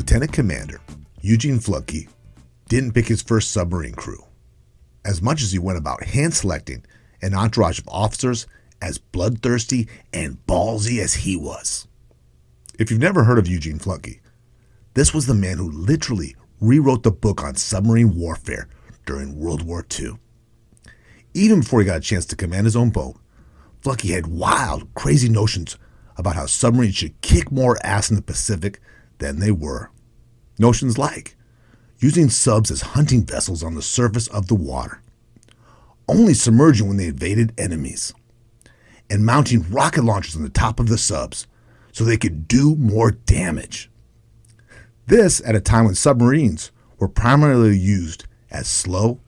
Lieutenant Commander Eugene Fluckey didn't pick his first submarine crew, as much as he went about hand-selecting an entourage of officers as bloodthirsty and ballsy as he was. If you've never heard of Eugene Fluckey, this was the man who literally rewrote the book on submarine warfare during World War II. Even before he got a chance to command his own boat, Fluckey had wild, crazy notions about how submarines should kick more ass in the Pacific than they were. Notions like using subs as hunting vessels on the surface of the water, only submerging when they invaded enemies, and mounting rocket launchers on the top of the subs so they could do more damage. This at a time when submarines were primarily used as slow,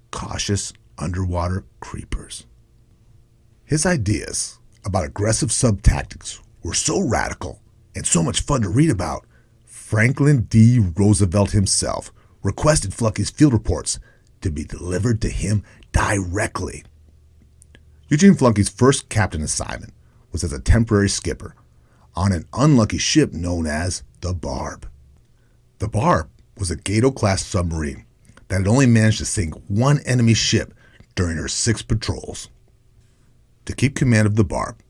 cautious underwater creepers. His ideas about aggressive sub tactics were so radical and so much fun to read about, Franklin D. Roosevelt himself requested Fluckey's field reports to be delivered to him directly. Eugene Fluckey's first captain assignment was as a temporary skipper on an unlucky ship known as the Barb. The Barb was a Gato-class submarine that had only managed to sink one enemy ship during her 6 patrols. To keep command of the Barb,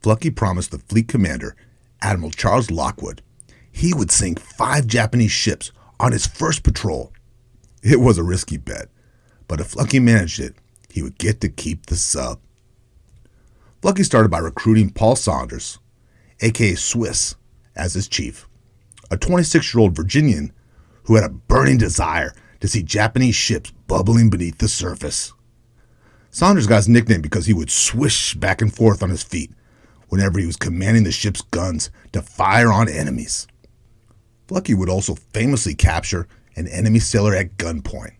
Fluckey promised the fleet commander, Admiral Charles Lockwood, he would sink 5 Japanese ships on his first patrol. It was a risky bet, but if Fluckey managed it, he would get to keep the sub. Fluckey started by recruiting Paul Saunders, aka Swiss, as his chief, a 26-year-old Virginian who had a burning desire to see Japanese ships bubbling beneath the surface. Saunders got his nickname because he would swish back and forth on his feet whenever he was commanding the ship's guns to fire on enemies. Fluckey would also famously capture an enemy sailor at gunpoint,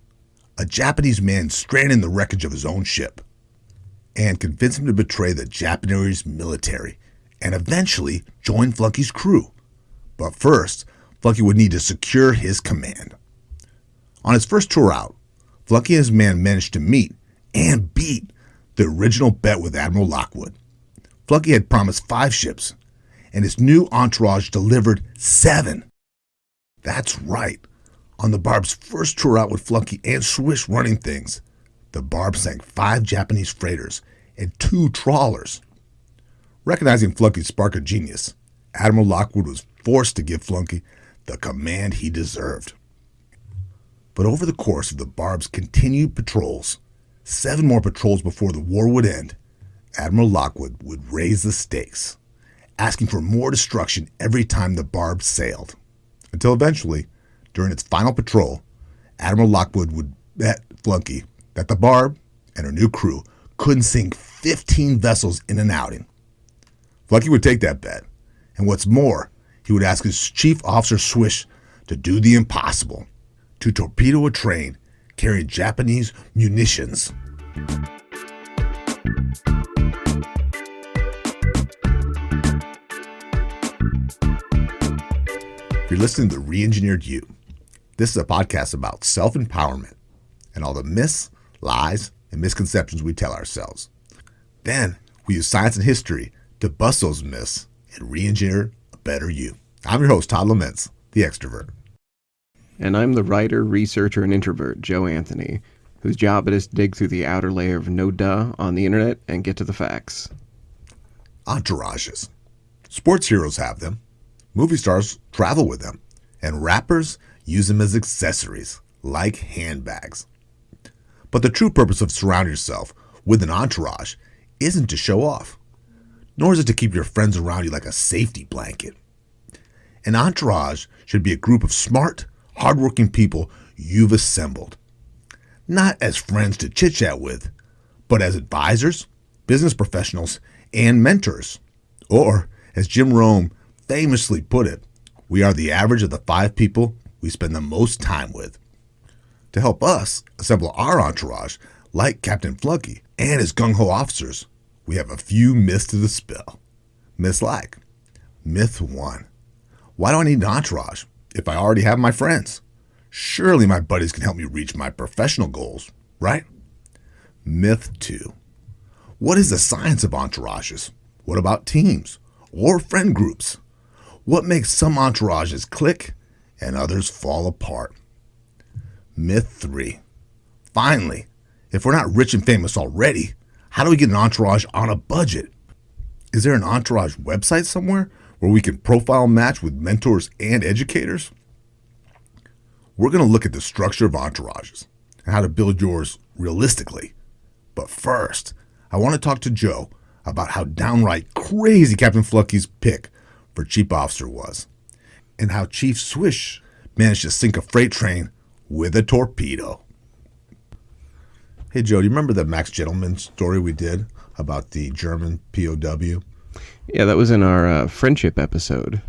a Japanese man stranded in the wreckage of his own ship, and convince him to betray the Japanese military and eventually join Fluckey's crew. But first, Fluckey would need to secure his command. On his first tour out, Fluckey and his men managed to meet and beat the original bet with Admiral Lockwood. Fluckey had promised 5 ships, and his new entourage delivered 7. That's right. On the Barb's first tour out with Fluckey and Swish running things, the Barb sank 5 Japanese freighters and 2 trawlers. Recognizing Fluckey's spark of genius, Admiral Lockwood was forced to give Fluckey the command he deserved. But over the course of the Barb's continued patrols, 7 more patrols before the war would end, Admiral Lockwood would raise the stakes, asking for more destruction every time the Barb sailed. Until eventually, during its final patrol, Admiral Lockwood would bet Fluckey that the Barb and her new crew couldn't sink 15 vessels in an outing. Fluckey would take that bet, and what's more, he would ask his chief officer Swish to do the impossible, to torpedo a train carrying Japanese munitions. You're listening to Re-Engineered You. This is a podcast about self-empowerment and all the myths, lies, and misconceptions we tell ourselves. Then we use science and history to bust those myths and re-engineer a better you. I'm your host, Todd Laments, the extrovert. And I'm the writer, researcher, and introvert, Joe Anthony, whose job it is to dig through the outer layer of no duh on the internet and get to the facts. Entourages. Sports heroes have them. Movie stars travel with them. And rappers use them as accessories, like handbags. But the true purpose of surrounding yourself with an entourage isn't to show off, nor is it to keep your friends around you like a safety blanket. An entourage should be a group of smart, hardworking people you've assembled, not as friends to chit-chat with, but as advisors, business professionals, and mentors. Or, as Jim Rohn famously put it, we are the average of the 5 people we spend the most time with. To help us assemble our entourage, like Captain Fluckey and his gung-ho officers, we have a few myths to dispel. Myths like, Myth 1. Why do I need an entourage if I already have my friends? Surely my buddies can help me reach my professional goals, right? Myth 2. What is the science of entourages? What about teams or friend groups? What makes some entourages click and others fall apart. Myth 3. Finally, if we're not rich and famous already, how do we get an entourage on a budget? Is there an entourage website somewhere where we can profile match with mentors and educators? We're going to look at the structure of entourages and how to build yours realistically. But first, I want to talk to Joe about how downright crazy Captain Fluckey's pick for chief officer was, and how Chief Swish managed to sink a freight train with a torpedo. Hey Joe, do you remember the Max Gentleman story we did about the German POW? Yeah, that was in our friendship episode.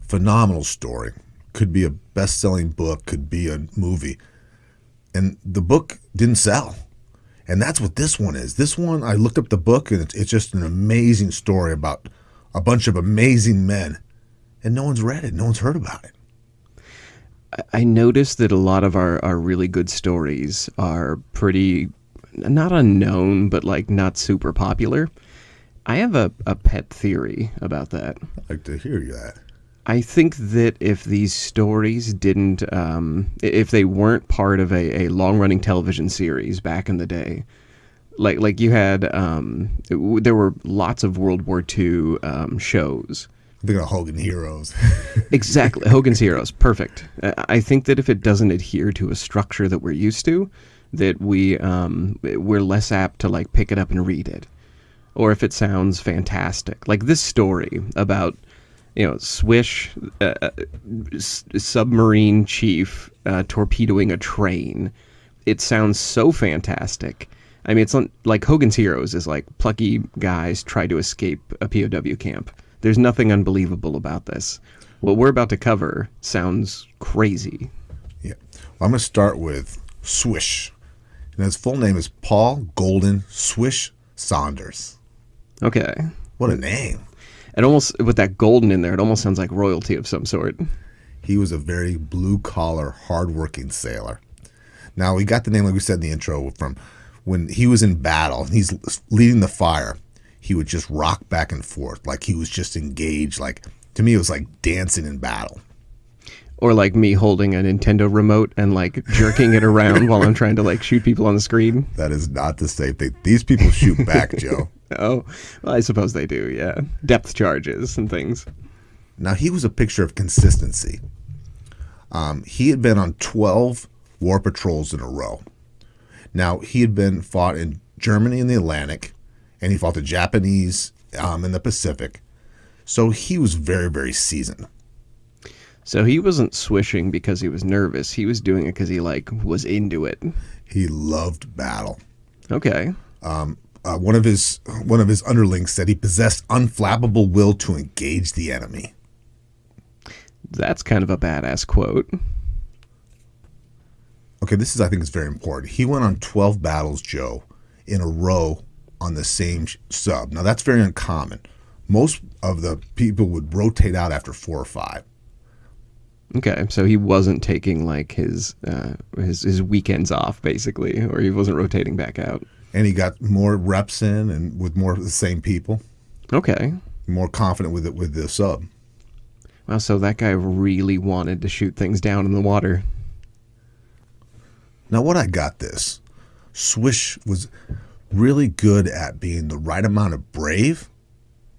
Phenomenal story. Could be a best-selling book, could be a movie. And the book didn't sell. And that's what this one is. This one, I looked up the book, and it's just an amazing story about a bunch of amazing men. And no one's read it. No one's heard about it. I noticed that a lot of our really good stories are pretty, not unknown, but like not super popular. I have a pet theory about that. I'd like to hear that. I think that if these stories didn't, if they weren't part of a long-running television series back in the day, like you had, there were lots of World War II shows. I'm thinking of Hogan Heroes. Exactly, Hogan's Heroes, perfect. I think that if it doesn't adhere to a structure that we're used to, that we're less apt to like pick it up and read it, or if it sounds fantastic, like this story about. Swish, submarine chief torpedoing a train. It sounds so fantastic. I mean, it's like Hogan's Heroes is like plucky guys try to escape a POW camp. There's nothing unbelievable about this. What we're about to cover sounds crazy. Yeah. Well, I'm going to start with Swish. And his full name is Paul Golden Swish Saunders. Okay. What a name. It almost, with that golden in there, it almost sounds like royalty of some sort. He was a very blue-collar, hard-working sailor. Now, we got the name, like we said in the intro, from when he was in battle, and he's leading the fire, he would just rock back and forth, like he was just engaged. Like, to me, it was like dancing in battle. Or like me holding a Nintendo remote and like jerking it around while I'm trying to like shoot people on the screen. That is not the same thing. These people shoot back, Joe. Oh, well, I suppose they do, yeah. Depth charges and things. Now, he was a picture of consistency. He had been on 12 war patrols in a row. Now, he had been fought in Germany in the Atlantic, and he fought the Japanese in the Pacific. So he was very, very seasoned. So he wasn't swishing because he was nervous. He was doing it because he, like, was into it. He loved battle. Okay. One of his underlings said he possessed unflappable will to engage the enemy. That's kind of a badass quote. Okay, I think is very important. He went on 12 battles, Joe, in a row on the same sub. Now, that's very uncommon. Most of the people would rotate out after 4 or 5. Okay, so he wasn't taking like his weekends off, basically, or he wasn't rotating back out. And he got more reps in and with more of the same people. Okay. More confident with the sub. Wow, so that guy really wanted to shoot things down in the water. Now, what I got this, Swish was really good at being the right amount of brave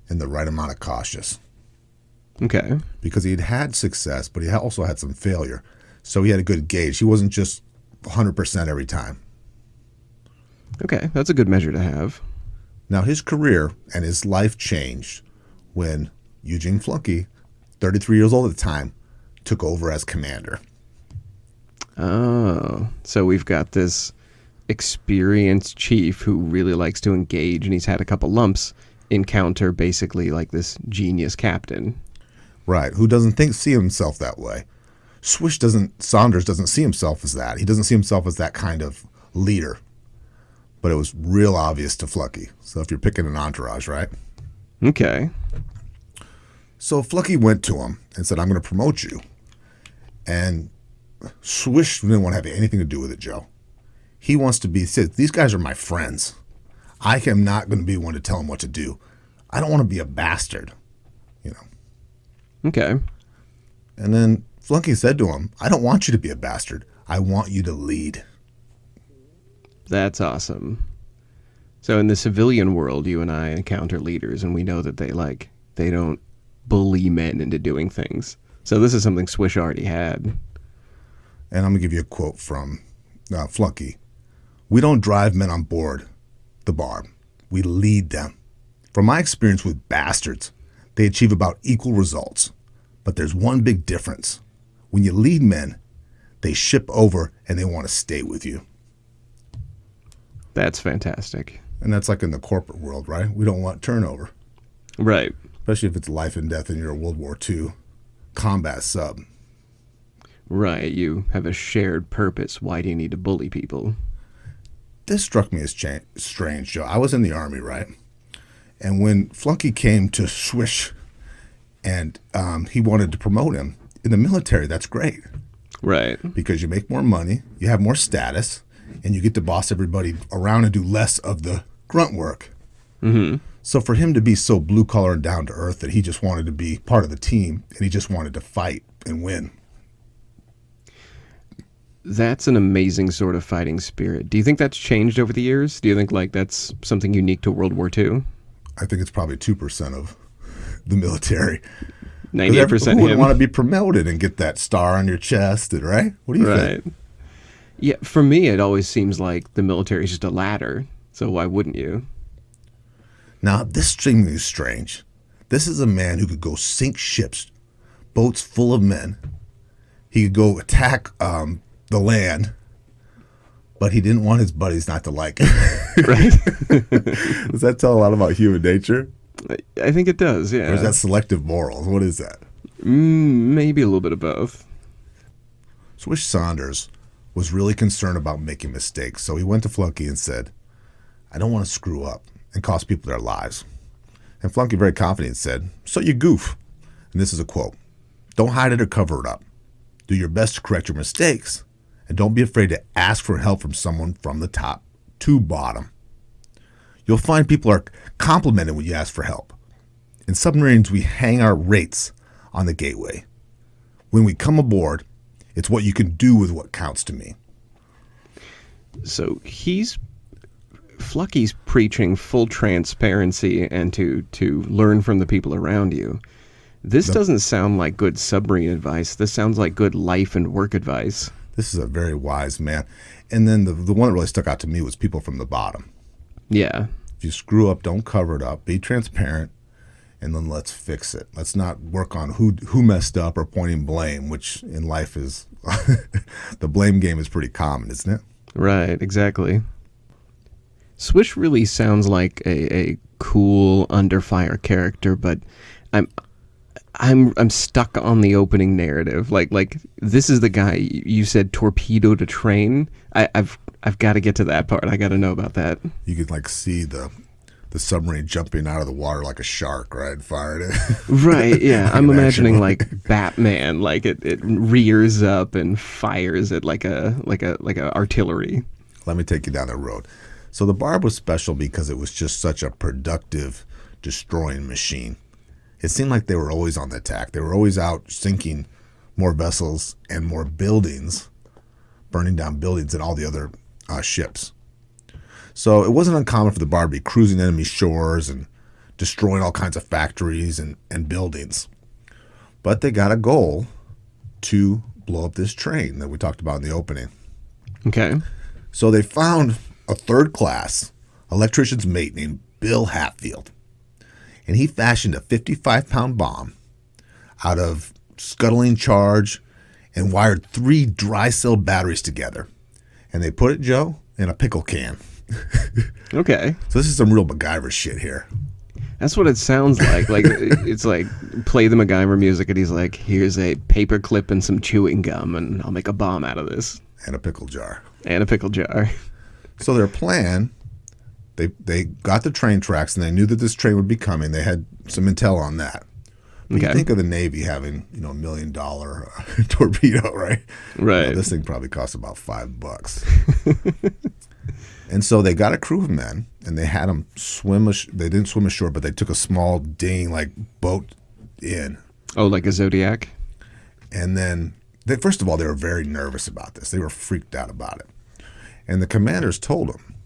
and the right amount of cautious. Okay. Because he had had success, but he also had some failure. So he had a good gauge. He wasn't just 100% every time. Okay, that's a good measure to have. Now, his career and his life changed when Eugene Fluckey, 33 years old at the time, took over as commander. Oh, so we've got this experienced chief who really likes to engage, and he's had a couple lumps, encounter basically like this genius captain. Right, who doesn't see himself that way. Saunders doesn't see himself as that. He doesn't see himself as that kind of leader. But it was real obvious to Fluckey. So if you're picking an entourage, right? Okay. So Fluckey went to him and said, I'm going to promote you. And Swish didn't want to have anything to do with it, Joe. He said, these guys are my friends. I am not going to be one to tell them what to do. I don't want to be a bastard, Okay. And then Fluckey said to him, I don't want you to be a bastard. I want you to lead. That's awesome. So in the civilian world, you and I encounter leaders, and we know that they don't bully men into doing things. So this is something Swish already had. And I'm going to give you a quote from Fluckey. We don't drive men on board the bar. We lead them. From my experience with bastards, they achieve about equal results. But there's one big difference. When you lead men, they ship over and they want to stay with you. That's fantastic. And that's like in the corporate world, right? We don't want turnover. Right. Especially if it's life and death and you're a World War II combat sub. Right. You have a shared purpose. Why do you need to bully people? This struck me as strange, Joe. I was in the Army, right? And when Fluckey came to Swish and he wanted to promote him, in the military, that's great. Right. Because you make more money, you have more status, and you get to boss everybody around and do less of the grunt work. Mm-hmm. So for him to be so blue-collar and down-to-earth that he just wanted to be part of the team and he just wanted to fight and win. That's an amazing sort of fighting spirit. Do you think that's changed over the years? Do you think that's something unique to World War II? I think it's probably 2% of the military. 98% Who would him. want to be promoted and get that star on your chest, right? What do you think? Yeah, for me, it always seems like the military is just a ladder. So why wouldn't you? Now, this thing is strange. This is a man who could go sink ships, boats full of men. He could go attack the land, but he didn't want his buddies not to like him. Right? Does that tell a lot about human nature? I think it does, yeah. Or is that selective morals? What is that? Maybe a little bit of both. Swish Saunders was really concerned about making mistakes, so he went to Fluckey and said, I don't want to screw up and cost people their lives. And Fluckey, very confident, said, so you goof. And this is a quote. Don't hide it or cover it up. Do your best to correct your mistakes, and don't be afraid to ask for help from someone from the top to bottom. You'll find people are complimented when you ask for help. In submarines, we hang our rates on the gateway. When we come aboard, it's what you can do with what counts to me. So Fluckey's preaching full transparency and to learn from the people around you. This doesn't sound like good submarine advice. This sounds like good life and work advice. This is a very wise man. And then the one that really stuck out to me was people from the bottom. Yeah. If you screw up, don't cover it up. Be transparent, and then let's fix it. Let's not work on who messed up or pointing blame, which in life is the blame game is pretty common, isn't it? Right, exactly. Swish really sounds like a cool under fire character, but I'm stuck on the opening narrative. Like this is the guy you said torpedoed a train. I've got to get to that part. I got to know about that. You could see the submarine jumping out of the water like a shark, right? Fired it. Right, yeah. I'm imagining Batman, it rears up and fires it like a artillery. Let me take you down that road. So the Barb was special because it was just such a productive, destroying machine. It seemed like they were always on the attack. They were always out sinking more vessels and more buildings, burning down buildings than all the other ships. So it wasn't uncommon for the Barb to be cruising enemy shores and destroying all kinds of factories and buildings. But they got a goal to blow up this train that we talked about in the opening. Okay. So they found a third-class electrician's mate named Bill Hatfield. And he fashioned a 55-pound bomb out of scuttling charge and wired 3 dry-cell batteries together. And they put it, Joe, in a pickle can. Okay. So this is some real MacGyver shit here. That's what it sounds like. It's like play the MacGyver music and he's like, here's a paper clip and some chewing gum and I'll make a bomb out of this. And a pickle jar. And a pickle jar. So their plan, they got the train tracks and they knew that this train would be coming. They had some intel on that. But you think of the Navy having, $1 million torpedo, right? Right. This thing probably cost about $5. And so they got a crew of men and they had them swim. They didn't swim ashore, but they took a small dinghy boat in. Oh, like a Zodiac? And then, first of all, they were very nervous about this. They were freaked out about it. And the commanders told them,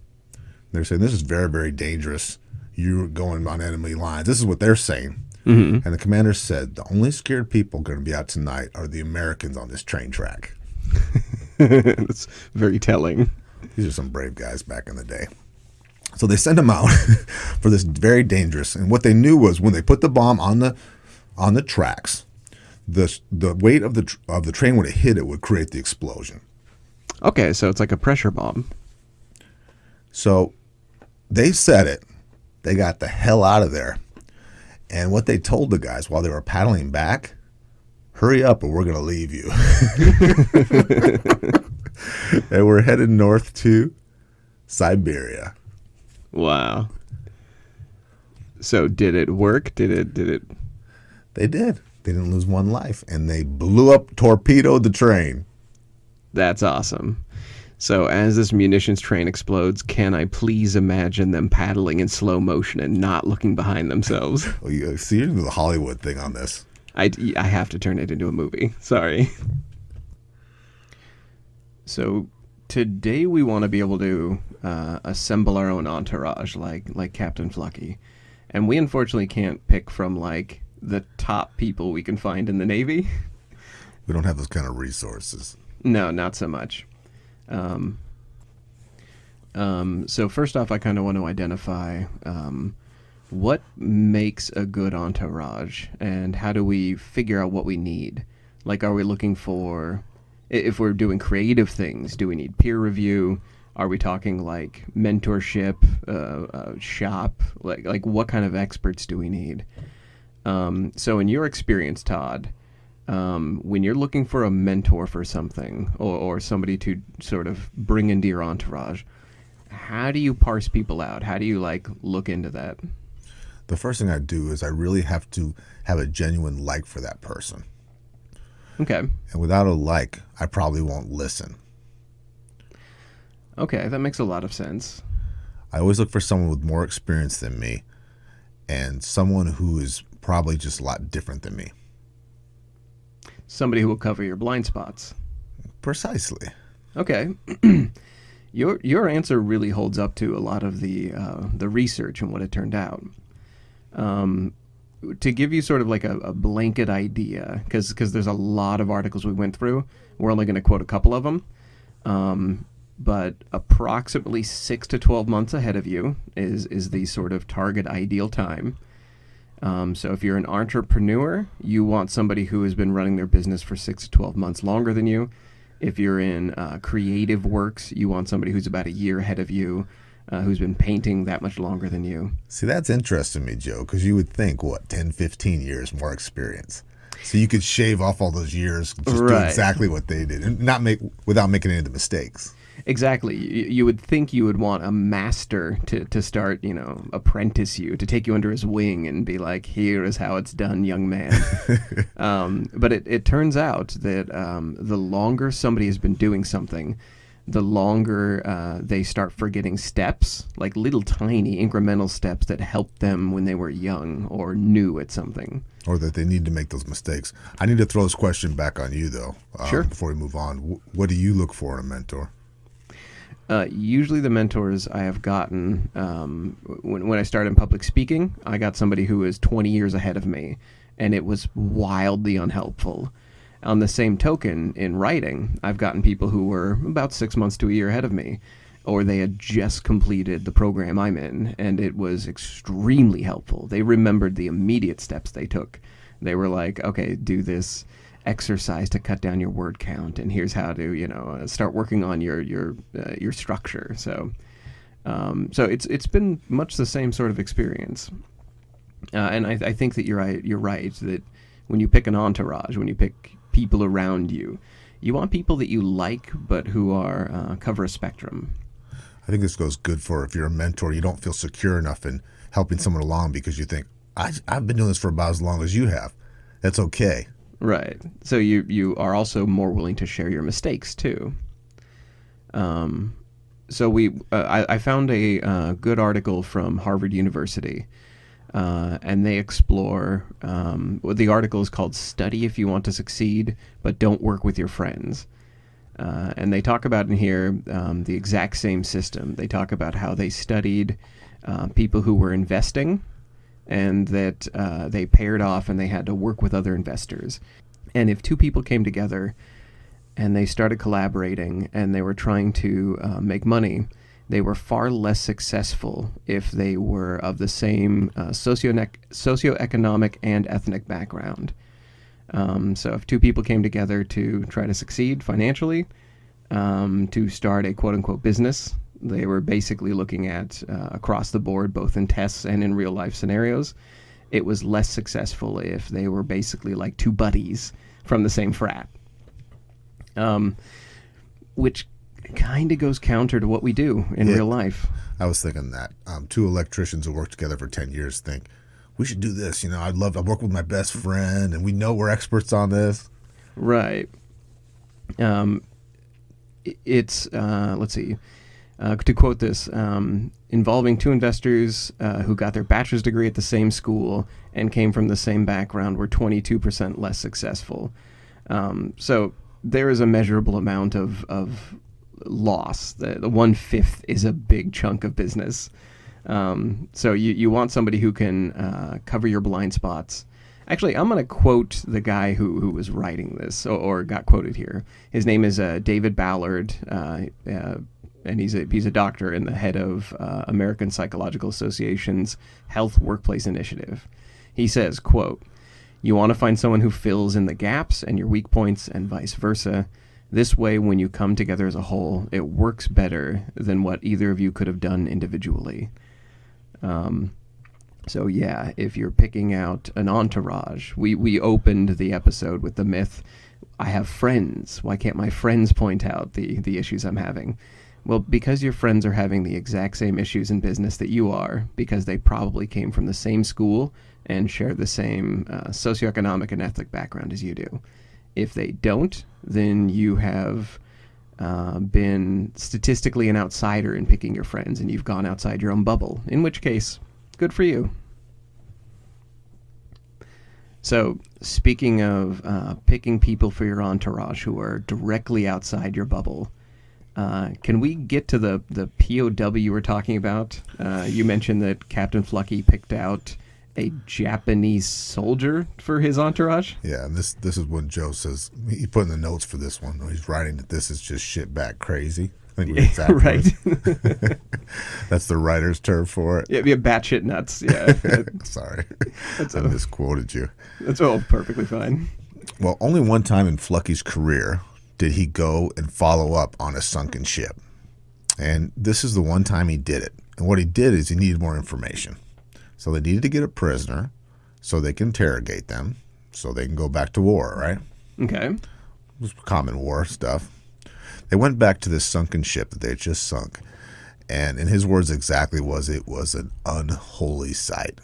they're saying, this is very, very dangerous. You're going on enemy lines. This is what they're saying. And the commanders said, the only scared people going to be out tonight are the Americans on this train track. That's very telling. These are some brave guys back in the day. So they sent them out for this very dangerous. And what they knew was when they put the bomb on the tracks, the weight of the train when it hit it would create the explosion. Okay, so it's like a pressure bomb. So they set it. They got the hell out of there. And what they told the guys while they were paddling back, hurry up or we're going to leave you. And we're headed north to Siberia. Wow. So did it work? Did it? They did. They didn't lose one life. And they blew up, torpedoed the train. That's awesome. So as this munitions train explodes, can I please imagine them paddling in slow motion and not looking behind themselves? Well, you see, you're doing the Hollywood thing on this. I have to turn it into a movie. Sorry. So today we want to be able to assemble our own entourage, like Captain Fluckey, and we unfortunately can't pick from like the top people we can find in the Navy. We don't have those kind of resources. No, not so much. So first off, I kind of want to identify what makes a good entourage, and how do we figure out what we need? Like, are we looking for, if we're doing creative things, do we need peer review? Are we talking like mentorship, shop? Like what kind of experts do we need? So in your experience, Todd, when you're looking for a mentor for something, or somebody to sort of bring into your entourage, how do you parse people out? How do you like look into that? The first thing I do is I really have to have a genuine like for that person. Okay. And without a like, I probably won't listen. Okay, that makes a lot of sense. I always look for someone with more experience than me, and someone who is probably just a lot different than me. Somebody who will cover your blind spots. Precisely. Okay. Your answer really holds up to a lot of the research and what it turned out. To give you sort of like a blanket idea, because there's a lot of articles we went through, we're only going to quote a couple of them. But approximately 6 to 12 months ahead of you is the sort of target ideal time. So if you're an entrepreneur, you want somebody who has been running their business for 6 to 12 months longer than you. If you're in creative works, you want somebody who's about a year ahead of you, who's been painting that much longer than you. See, that's interesting to me, Joe, because you would think, 10, 15 years more experience. So you could shave off all those years, just do exactly what they did, and without making any of the mistakes. Exactly. You would think you would want a master to start, apprentice you, to take you under his wing and be like, here is how it's done, young man. But it turns out that the longer somebody has been doing something, the longer they start forgetting steps, like little tiny incremental steps that helped them when they were young or new at something. Or that they need to make those mistakes. I need to throw this question back on you, though, sure. Before we move on. What do you look for in a mentor? Usually the mentors I have gotten, when I started in public speaking, I got somebody who was 20 years ahead of me, and it was wildly unhelpful. On the same token, in writing, I've gotten people who were about 6 months to a year ahead of me, or they had just completed the program I'm in, and it was extremely helpful. They remembered the immediate steps they took. They were like, okay, do this exercise to cut down your word count, and here's how to start working on your structure. So it's been much the same sort of experience, and I think that you're right that when you pick an entourage, when you pick people around you, you want people that you like but who are cover a spectrum. I think this goes good for if you're a mentor, you don't feel secure enough in helping someone along because you think, I've been doing this for about as long as you have. That's okay. Right. So you are also more willing to share your mistakes too. So I found a good article from Harvard University and they explore. What the article is called "Study If You Want to Succeed, but Don't Work with Your Friends." And they talk about in here the exact same system. They talk about how they studied people who were investing, and that they paired off and they had to work with other investors. And if two people came together and they started collaborating and they were trying to make money, they were far less successful if they were of the same socioeconomic and ethnic background. So if two people came together to try to succeed financially, to start a quote-unquote business, they were basically looking at across the board, both in tests and in real-life scenarios. It was less successful if they were basically like two buddies from the same frat, which kind of goes counter to what we do in real life. I was thinking that two electricians who worked together for 10 years think, we should do this. You know, I work with my best friend, and we know we're experts on this. Right. It's, let's see, to quote this, involving two investors who got their bachelor's degree at the same school and came from the same background were 22% less successful. So there is a measurable amount of loss. The 1/5 is a big chunk of business. So you want somebody who can cover your blind spots. Actually, I'm going to quote the guy who was writing this or got quoted here. His name is David Ballard, and he's a doctor and the head of American Psychological Association's Health Workplace Initiative. He says, quote, "You want to find someone who fills in the gaps and your weak points and vice versa. This way, when you come together as a whole, it works better than what either of you could have done individually." So yeah, if you're picking out an entourage, we opened the episode with the myth, I have friends. Why can't my friends point out the issues I'm having? Well, because your friends are having the exact same issues in business that you are, because they probably came from the same school and share the same socioeconomic and ethnic background as you do. If they don't, then you have been statistically an outsider in picking your friends, and you've gone outside your own bubble, in which case, good for you. So, speaking of picking people for your entourage who are directly outside your bubble, can we get to the POW you were talking about? You mentioned that Captain Fluckey picked out a Japanese soldier for his entourage? Yeah, and this is when Joe says, he put in the notes for this one, he's writing that this is just shitbag crazy. I think we exactly right. That's the writer's term for it. Yeah, batshit nuts. Yeah. Sorry, I misquoted you. That's all perfectly fine. Well, only one time in Fluckey's career did he go and follow up on a sunken ship. And this is the one time he did it. And what he did is he needed more information. So they needed to get a prisoner so they can interrogate them so they can go back to war, right? Okay. It was common war stuff. They went back to this sunken ship that they had just sunk. And in his words exactly it was an unholy sight.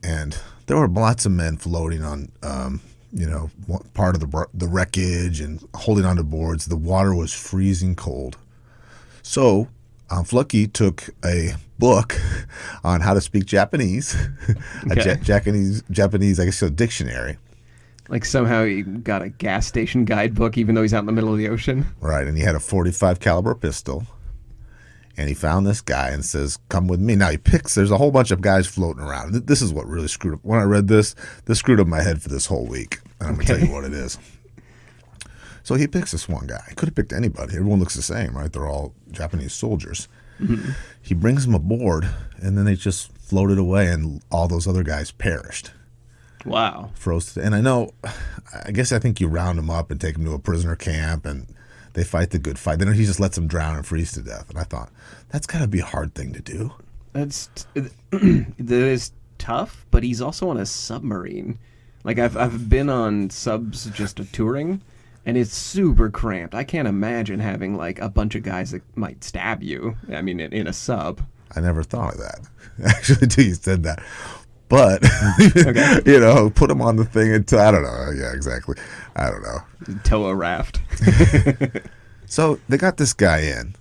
And there were lots of men floating on, part of the wreckage and holding onto boards. The water was freezing cold. So Fluckey took a book on how to speak Japanese, Okay. Japanese, I guess, a dictionary. Like somehow he got a gas station guidebook, even though he's out in the middle of the ocean. Right, and he had a .45 caliber pistol. And he found this guy and says, "Come with me." Now there's a whole bunch of guys floating around. This is what really screwed up. When I read this screwed up my head for this whole week. And I'm going to tell you what it is. So he picks this one guy. He could have picked anybody. Everyone looks the same, right? They're all Japanese soldiers. Mm-hmm. He brings them aboard, and then they just floated away, and all those other guys perished. Wow. Froze. And I think you round them up and take them to a prisoner camp, and they fight the good fight. Then he just lets them drown and freeze to death. And I thought, that's got to be a hard thing to do. That is tough, but he's also on a submarine. Like, I've been on subs just touring, and it's super cramped. I can't imagine having, like, a bunch of guys that might stab you, I mean, in a sub. I never thought of that, actually, until you said that. But, okay. Put them on the thing until, I don't know. Yeah, exactly. I don't know. Tow a raft. So they got this guy in.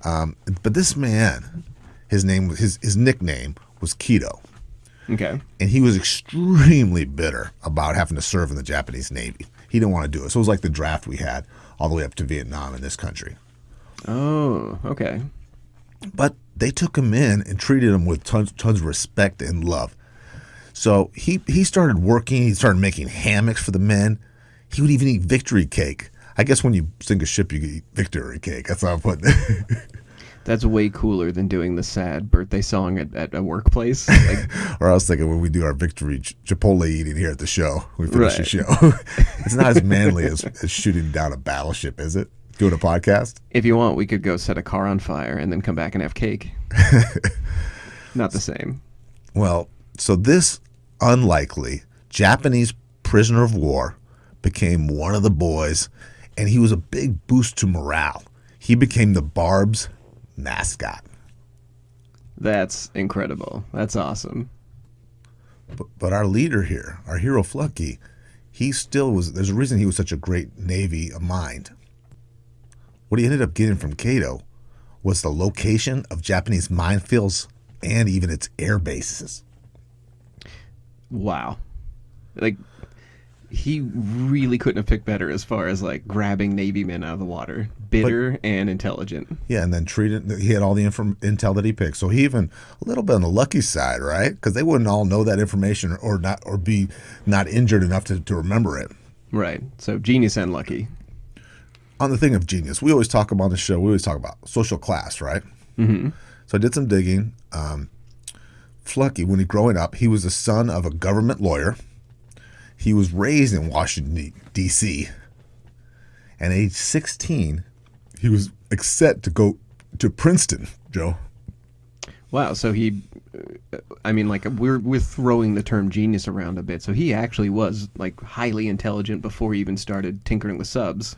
But this man, his nickname was keto. Okay. And he was extremely bitter about having to serve in the Japanese Navy. He didn't want to do it. So it was like the draft we had all the way up to Vietnam in this country. Oh, okay. But they took him in and treated him with tons of respect and love. So he started working. He started making hammocks for the men. He would even eat victory cake. I guess when you sink a ship, you eat victory cake. That's how I'm putting it. That's way cooler than doing the sad birthday song at a workplace. Like, or I was thinking when we do our victory Chipotle eating here at the show, we finish the show. It's not as manly as shooting down a battleship, is it? Doing a podcast? If you want, we could go set a car on fire and then come back and have cake. Not the same. Well, so this unlikely Japanese prisoner of war became one of the boys, and he was a big boost to morale. He became the Barb's mascot. That's incredible. That's awesome. But our leader here, our hero Fluckey, he still was, there's a reason he was such a great Navy mind. What he ended up getting from Cato was the location of Japanese minefields and even its air bases. Wow. Like, he really couldn't have picked better as far as like grabbing Navy men out of the water. Bitter and intelligent. Yeah, and then he had all the intel that he picked. So he even a little bit on the lucky side, right? Because they wouldn't all know that information or be not injured enough to remember it. Right. So genius and lucky. On the thing of genius, we always talk about on the show, we always talk about social class, right? Mm-hmm. So I did some digging. Fluckey, when he growing up, he was the son of a government lawyer. He was raised in Washington, D.C. And at age 16, he was set to go to Princeton, Joe. Wow. So I mean, like we're throwing the term genius around a bit. So he actually was like highly intelligent before he even started tinkering with subs.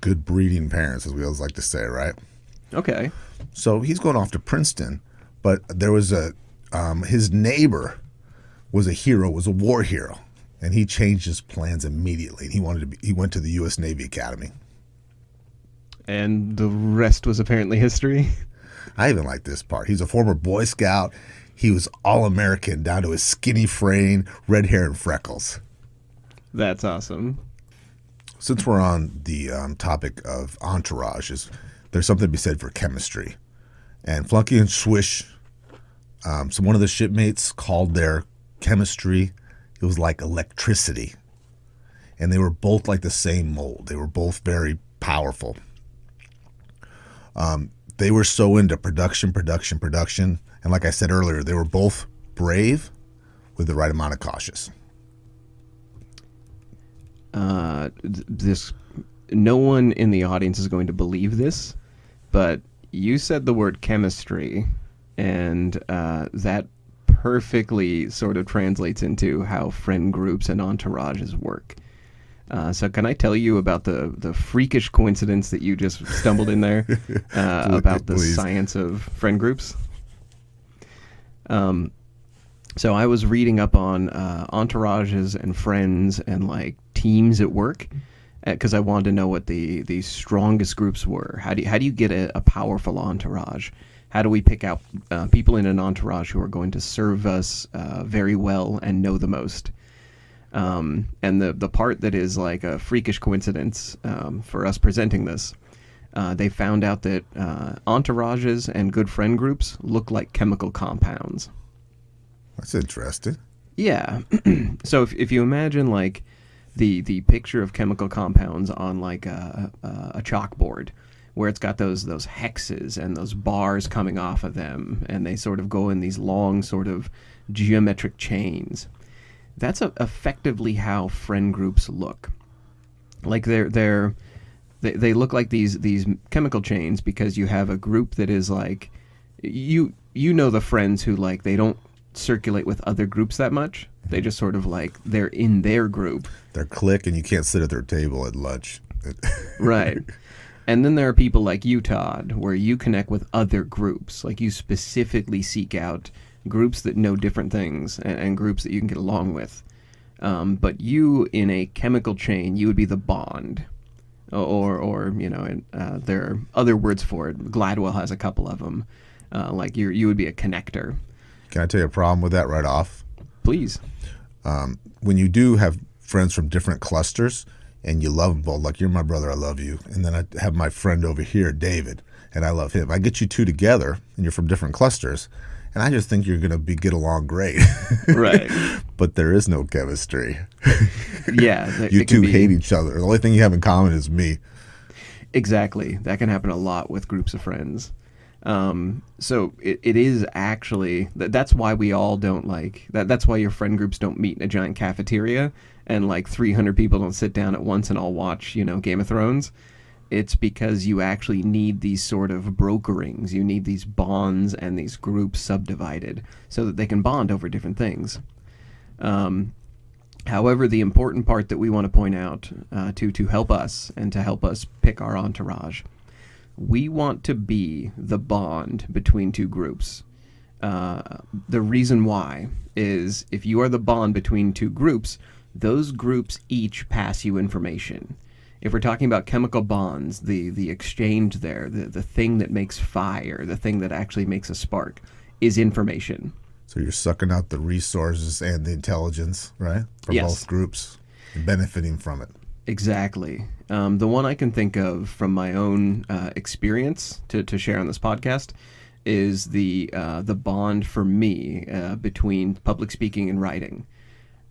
Good breeding parents, as we always like to say, right? Okay. So he's going off to Princeton, but there was his neighbor was a hero, was a war hero. And he changed his plans immediately. He went to the U.S. Navy Academy. And the rest was apparently history. I even like this part. He's a former Boy Scout. He was all-American down to his skinny frame, red hair, and freckles. That's awesome. Since we're on the topic of entourages, there's something to be said for chemistry. And Fluckey and Swish, so one of the shipmates called their chemistry, it was like electricity. And they were both like the same mold. They were both very powerful. They were so into production. And like I said earlier, they were both brave with the right amount of cautious. No one in the audience is going to believe this, but you said the word chemistry, and that perfectly sort of translates into how friend groups and entourages work. So can I tell you about the freakish coincidence that you just stumbled in there about the science of friend groups? So I was reading up on entourages and friends and like teams at work because I wanted to know what the strongest groups were. How do you get a powerful entourage? How do we pick out people in an entourage who are going to serve us very well and know the most? And the part that is like a freakish coincidence for us presenting this, they found out that entourages and good friend groups look like chemical compounds. That's interesting. Yeah. So if you imagine like the picture of chemical compounds on like a chalkboard, where it's got those hexes and those bars coming off of them, and they sort of go in these long sort of geometric chains. That's effectively how friend groups look. Like they look like these chemical chains because you have a group that is like you know the friends who like they don't circulate with other groups that much. They just sort of like they're in their group. They're clique and you can't sit at their table at lunch. Right. And then there are people like you, Todd, where you connect with other groups. Like you specifically seek out groups that know different things and groups that you can get along with. But you, in a chemical chain, you would be the bond. Or you know, there are other words for it. Gladwell has a couple of them. Like you would be a connector. Can I tell you a problem with that right off? Please. When you do have friends from different clusters and you love them both, like you're my brother, I love you, and then I have my friend over here, David, and I love him. I get you two together and you're from different clusters, and I just think you're going to get along great. Right. But there is no chemistry. Yeah. You two hate each other. The only thing you have in common is me. Exactly. That can happen a lot with groups of friends. So it is actually, that's why we all don't that's why your friend groups don't meet in a giant cafeteria and like 300 people don't sit down at once and all watch, Game of Thrones. It's because you actually need these sort of brokerings. You need these bonds and these groups subdivided so that they can bond over different things. However, the important part that we want to point out to help us and to help us pick our entourage, we want to be the bond between two groups. The reason why is if you are the bond between two groups, those groups each pass you information. If we're talking about chemical bonds, the exchange there, the thing that makes fire, the thing that actually makes a spark, is information. So you're sucking out the resources and the intelligence, right? From both groups and benefiting from it. Exactly. The one I can think of from my own experience to share on this podcast is the bond for me between public speaking and writing.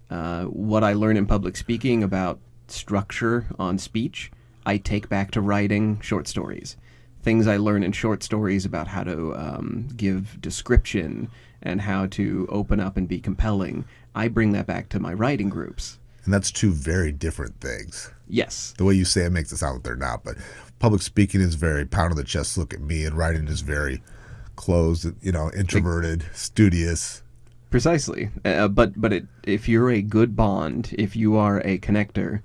What I learn in public speaking about structure on speech, I take back to writing short stories. Things I learn in short stories about how to give description and how to open up and be compelling, I bring that back to my writing groups. And that's two very different things. Yes. The way you say it makes it sound like they're not, but public speaking is very pound on the chest, look at me, and writing is very closed, introverted, studious. Precisely. If you're a good bond, if you are a connector,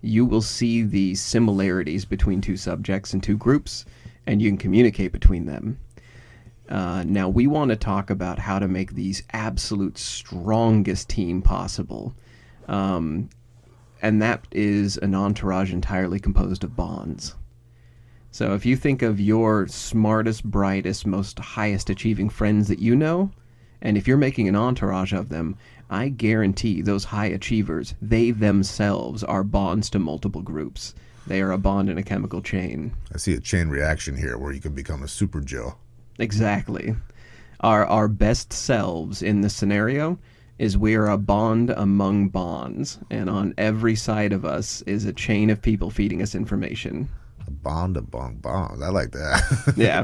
you will see the similarities between two subjects and two groups, and you can communicate between them. Now, we want to talk about how to make these absolute strongest team possible. And that is an entourage entirely composed of bonds. So if you think of your smartest, brightest, most highest achieving friends that you know, and if you're making an entourage of them, I guarantee those high achievers, they themselves are bonds to multiple groups. They are a bond in a chemical chain. I see a chain reaction here where you can become a super Joe. Exactly. Our best selves in this scenario is we are a bond among bonds, and on every side of us is a chain of people feeding us information. A bond among bonds. I like that. Yeah.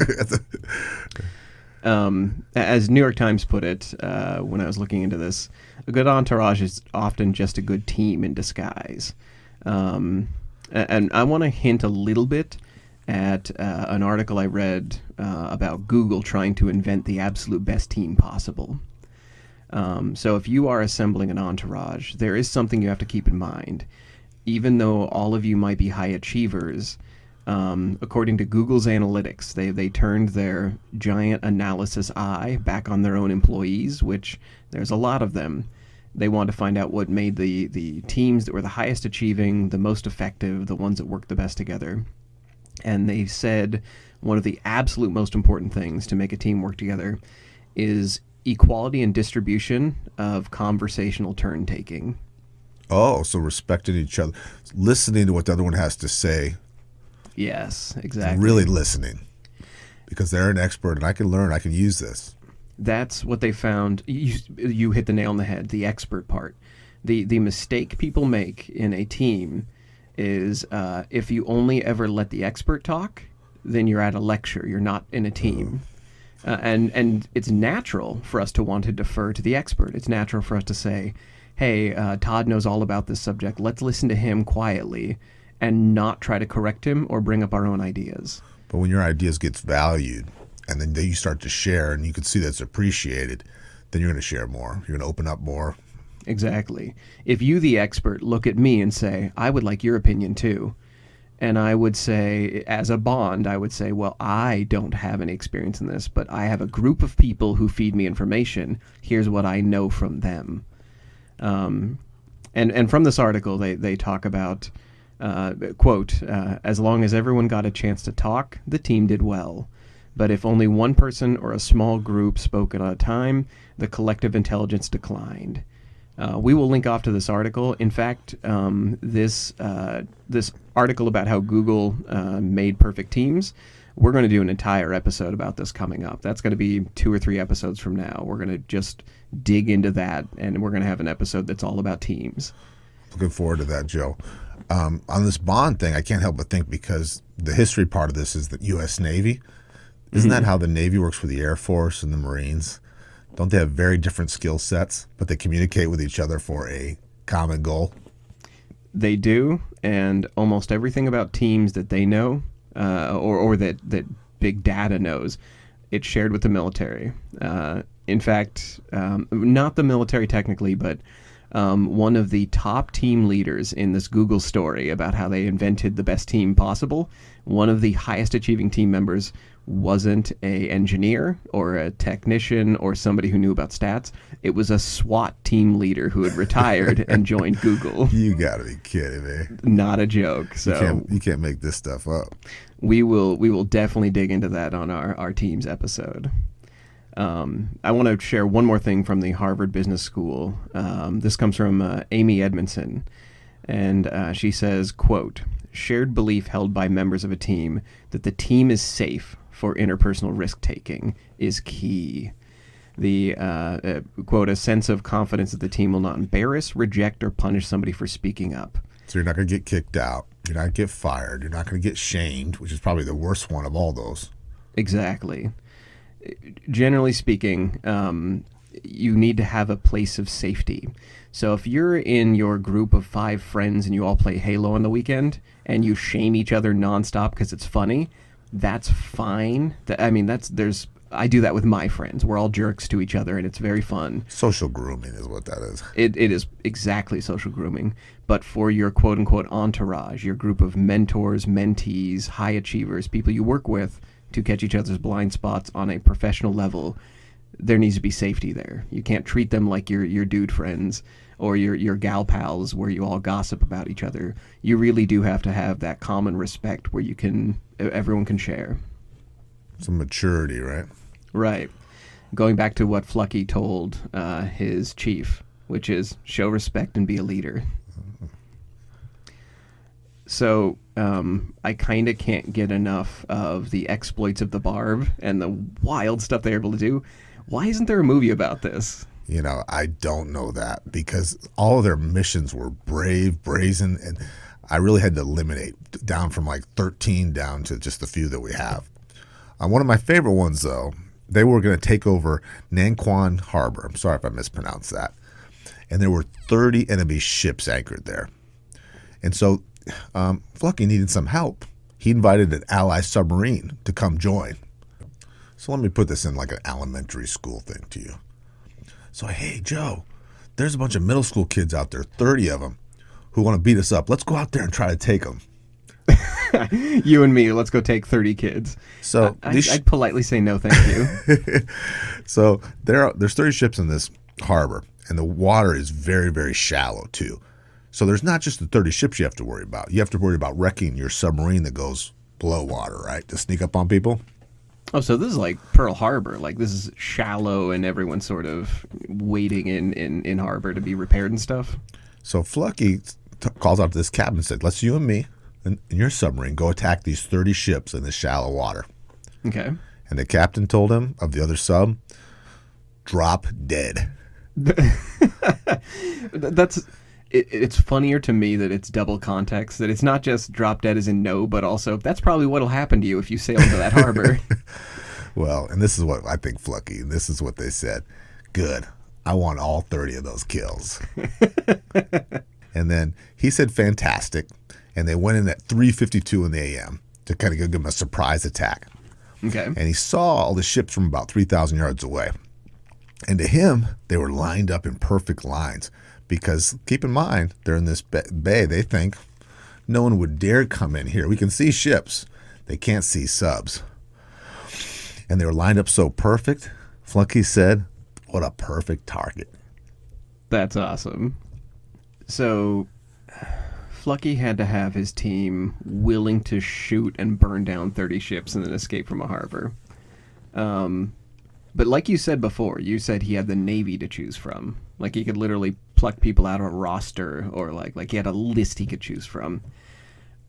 As New York Times put it, when I was looking into this, a good entourage is often just a good team in disguise. And I want to hint a little bit at an article I read about Google trying to invent the absolute best team possible. So if you are assembling an entourage, there is something you have to keep in mind. Even though all of you might be high achievers, according to Google's analytics, they turned their giant analysis eye back on their own employees, which there's a lot of them. They want to find out what made the teams that were the highest achieving, the most effective, the ones that worked the best together. And they said one of the absolute most important things to make a team work together is equality and distribution of conversational turn-taking. Oh, so respecting each other, listening to what the other one has to say. Yes, exactly. Really listening, because they're an expert and I can learn, I can use this. That's what they found. You hit the nail on the head, the expert part. The mistake people make in a team is if you only ever let the expert talk, then you're at a lecture. You're not in a team. And it's natural for us to want to defer to the expert. It's natural for us to say, hey, Todd knows all about this subject. Let's listen to him quietly and not try to correct him or bring up our own ideas. But when your ideas gets valued and then you start to share and you can see that's appreciated, then you're going to share more. You're going to open up more. Exactly. If you, the expert, look at me and say, I would like your opinion too, and I would say, as a bond, I would say, well, I don't have any experience in this, but I have a group of people who feed me information. Here's what I know from them. And from this article, they talk about, quote, as long as everyone got a chance to talk, the team did well. But if only one person or a small group spoke at a time, the collective intelligence declined. We will link off to this article. In fact, this article about how Google made perfect teams, we're going to do an entire episode about this coming up. That's going to be 2 or 3 episodes from now. We're going to just dig into that, and we're going to have an episode that's all about teams. Looking forward to that, Joe. On this bond thing, I can't help but think, because the history part of this is the U.S. Navy. Isn't that how the Navy works for the Air Force and the Marines? Don't they have very different skill sets, but they communicate with each other for a common goal? They do, and almost everything about teams that they know, or that big data knows, it's shared with the military. In fact, not the military technically, but one of the top team leaders in this Google story about how they invented the best team possible, one of the highest achieving team members wasn't a engineer or a technician or somebody who knew about stats. It was a SWAT team leader who had retired and joined Google. You gotta be kidding me. Not a joke. So you can't make this stuff up. We will definitely dig into that on our teams episode. I want to share one more thing from the Harvard Business School. This comes from Amy Edmondson, and she says, quote, "Shared belief held by members of a team that the team is safe for interpersonal risk-taking is key. The, quote, a sense of confidence that the team will not embarrass, reject, or punish somebody for speaking up." So you're not going to get kicked out. You're not going to get fired. You're not going to get shamed, which is probably the worst one of all those. Exactly. Generally speaking, you need to have a place of safety. So if you're in your group of 5 friends and you all play Halo on the weekend and you shame each other nonstop because it's funny, that's fine. I do that with my friends. We're all jerks to each other and it's very fun. Social grooming is what that is. It is exactly social grooming. But for your quote-unquote entourage, your group of mentors, mentees, high achievers, people you work with to catch each other's blind spots on a professional level, there needs to be safety there. You can't treat them like your dude friends or your gal pals where you all gossip about each other. You really do have to have that common respect where everyone can share. Some maturity, right? Right. Going back to what Fluckey told his chief, which is show respect and be a leader. So I kind of can't get enough of the exploits of the Barb and the wild stuff they're able to do. Why isn't there a movie about this? You know, I don't know that, because all of their missions were brave, brazen, and I really had to eliminate down from like 13 down to just the few that we have. One of my favorite ones, though, they were going to take over Nanquan Harbor. I'm sorry if I mispronounced that. And there were 30 enemy ships anchored there. And so Fluckey needed some help. He invited an ally submarine to come join. So let me put this in like an elementary school thing to you. So, hey, Joe, there's a bunch of middle school kids out there, 30 of them, who want to beat us up. Let's go out there and try to take them. You and me, let's go take 30 kids. So I'd politely say no, thank you. So there's 30 ships in this harbor, and the water is very, very shallow, too. So there's not just the 30 ships you have to worry about. You have to worry about wrecking your submarine that goes below water, right, to sneak up on people. Oh, so this is like Pearl Harbor. Like, this is shallow and everyone's sort of waiting in harbor to be repaired and stuff. So Fluckey calls out to this captain and said, let's you and me and your submarine go attack these 30 ships in the shallow water. Okay. And the captain told him of the other sub, drop dead. It's funnier to me that it's double context, that it's not just drop dead as in no, but also that's probably what'll happen to you if you sail into that harbor. Well, and this is what I think Fluckey, and this is what they said. Good. I want all 30 of those kills. And then he said fantastic, and they went in at 3:52 in the a.m. to kind of give him a surprise attack. Okay. And he saw all the ships from about 3,000 yards away. And to him, they were lined up in perfect lines. Because keep in mind, they're in this bay. They think no one would dare come in here. We can see ships. They can't see subs. And they were lined up so perfect. Fluckey said, what a perfect target. That's awesome. So Fluckey had to have his team willing to shoot and burn down 30 ships and then escape from a harbor. But like you said before, you said he had the Navy to choose from. Like he could literally pluck people out of a roster, or like he had a list he could choose from.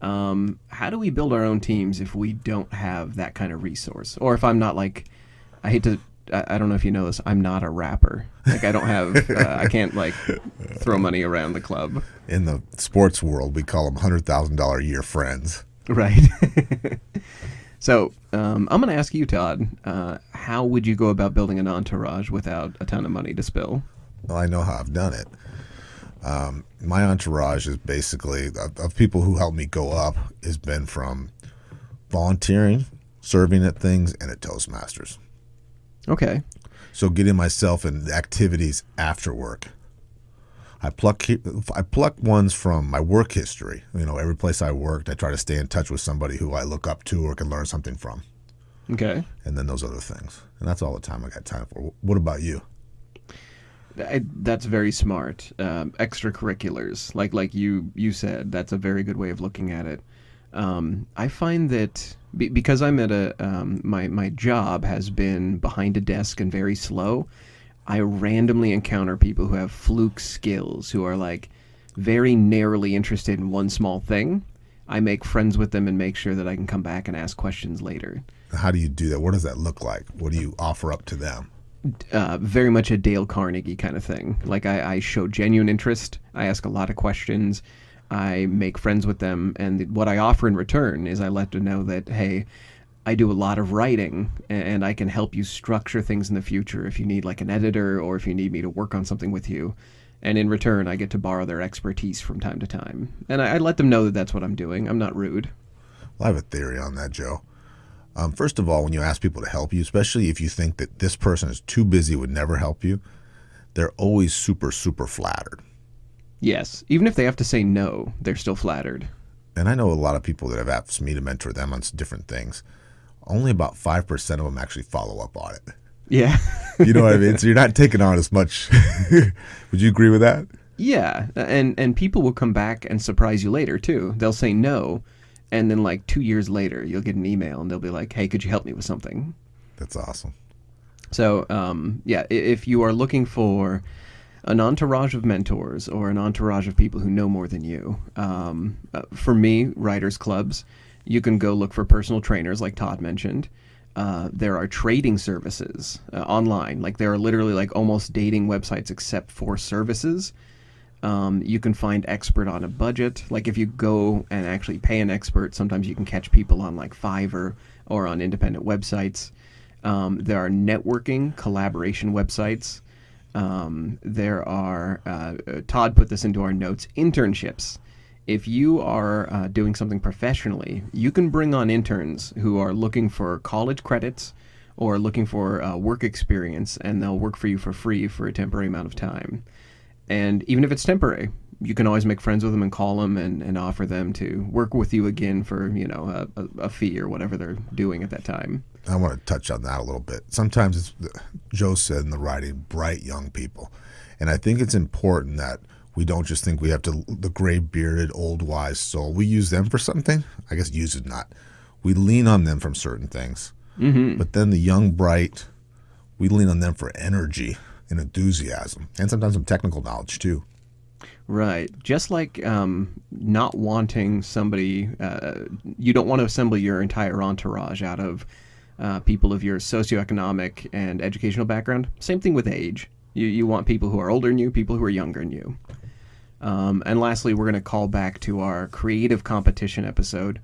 How do we build our own teams if we don't have that kind of resource? Or if I'm not like, I hate to, I don't know if you know this, I'm not a rapper. Like I don't have, I can't like throw money around the club. In the sports world, we call them $100,000 a year friends. Right. So I'm going to ask you, Todd, how would you go about building an entourage without a ton of money to spill? Well, I know how I've done it. My entourage is basically, of people who helped me go up, has been from volunteering, serving at things, and at Toastmasters. Okay. So getting myself in activities after work. I pluck ones from my work history. You know, every place I worked, I try to stay in touch with somebody who I look up to or can learn something from. Okay. And then those other things. And that's all the time I got time for. What about you? That's very smart. Extracurriculars, like you said, that's a very good way of looking at it. I find that because I'm at my job has been behind a desk and very slow. I randomly encounter people who have fluke skills, who are like very narrowly interested in one small thing. I make friends with them and make sure that I can come back and ask questions later. How do you do that? What does that look like? What do you offer up to them? Very much a Dale Carnegie kind of thing. Like I show genuine interest. I ask a lot of questions. I make friends with them. And what I offer in return is I let them know that, hey, I do a lot of writing and I can help you structure things in the future if you need like an editor or if you need me to work on something with you. And in return, I get to borrow their expertise from time to time. And I let them know that that's what I'm doing. I'm not rude. Well, I have a theory on that, Joe. First of all, when you ask people to help you, especially if you think that this person is too busy, would never help you, they're always super, super flattered. Yes. Even if they have to say no, they're still flattered. And I know a lot of people that have asked me to mentor them on different things. Only about 5% of them actually follow up on it. Yeah. You know what I mean? So you're not taking on as much. Would you agree with that? Yeah. And people will come back and surprise you later, too. They'll say no. And then like 2 years later, you'll get an email and they'll be like, hey, could you help me with something? That's awesome. So, yeah, if you are looking for an entourage of mentors or an entourage of people who know more than you, for me, writers clubs, you can go look for personal trainers like Todd mentioned. There are trading services online. Like there are literally like almost dating websites except for services. You can find expert on a budget. Like if you go and actually pay an expert, sometimes you can catch people on like Fiverr or on independent websites. There are networking, collaboration websites. There are, Todd put this into our notes, internships. If you are doing something professionally, you can bring on interns who are looking for college credits or looking for work experience, and they'll work for you for free for a temporary amount of time. And even if it's temporary, you can always make friends with them and call them and offer them to work with you again for, you know, a fee or whatever they're doing at that time. I want to touch on that a little bit. Sometimes, Joe said in the writing, bright young people. And I think it's important that we don't just think we have to, the gray-bearded, old, wise soul. We use them for something. I guess use is not. We lean on them from certain things. Mm-hmm. But then the young, bright, we lean on them for energy and enthusiasm, and sometimes some technical knowledge too. Right. Just like not wanting somebody, you don't want to assemble your entire entourage out of people of your socioeconomic and educational background. Same thing with age. You want people who are older than you, people who are younger than you. And lastly, we're going to call back to our creative competition episode.